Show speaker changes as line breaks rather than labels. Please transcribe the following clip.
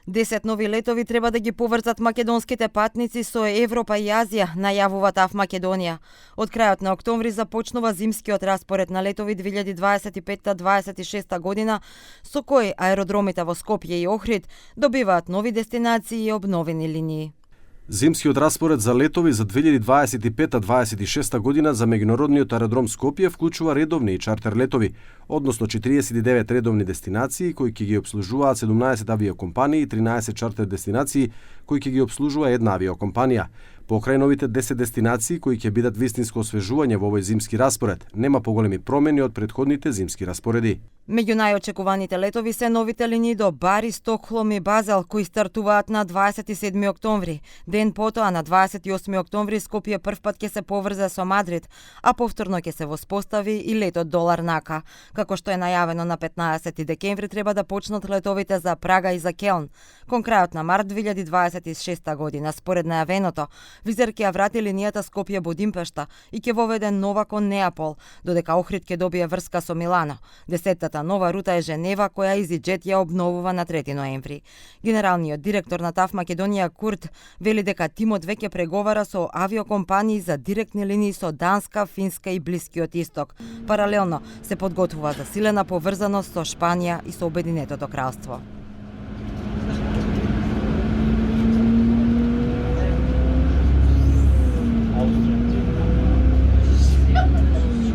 10 нови летови треба да ги поврзат македонските патници со Европа и Азија, најавува ТАВ Македонија. Од крајот на октомври започнува зимскиот распоред на летови 2025-26 година, со кој аеродромите во Скопје и Охрид добиваат нови дестинации и обновени линии.
Зимскиот распоред за летови за 2025-26 година за меѓународниот аеродром Скопје вклучува редовни и чартер летови, односно 49 редовни дестинации кои ќе ги обслужуваат 17 авиокомпании и 13 чартер дестинации кои ќе ги обслужува една авиокомпанија. Покрај новите 10 дестинации кои ќе бидат вистинско освежување во овој зимски распоред, нема поголеми промени од претходните зимски распореди.
Меѓу најочекуваните летови се новите линии до Бари, Стокхолм и Базел, кои стартуваат на 27 октомври. Ден потоа, на 28 октомври, Скопје првпат ќе се поврзе со Мадрид, а повторно ќе се воспостави и летот до Ларнака. Како што е најавено на 15 декември, треба да почнат летовите за Прага и за Келн. Кон крајот на март 2026 година, според најавеното, Визер ќе ја врати линијата Скопје-Будимпешта и ќе воведе нова кон Неапол, додека Охрид ќе добие врска со Милано. Десеттата нова рута е Женева, која EasyJet ја обновува на 3 ноември. Генералниот директор на ТАВ Македонија Курт вели дека тимот веќе преговара со авиокомпании за директни линии со Данска, Финска и Блискиот Исток. Паралелно се подготвува засилена поврзаност со Шпанија и со Обединетото кралство.
Austria.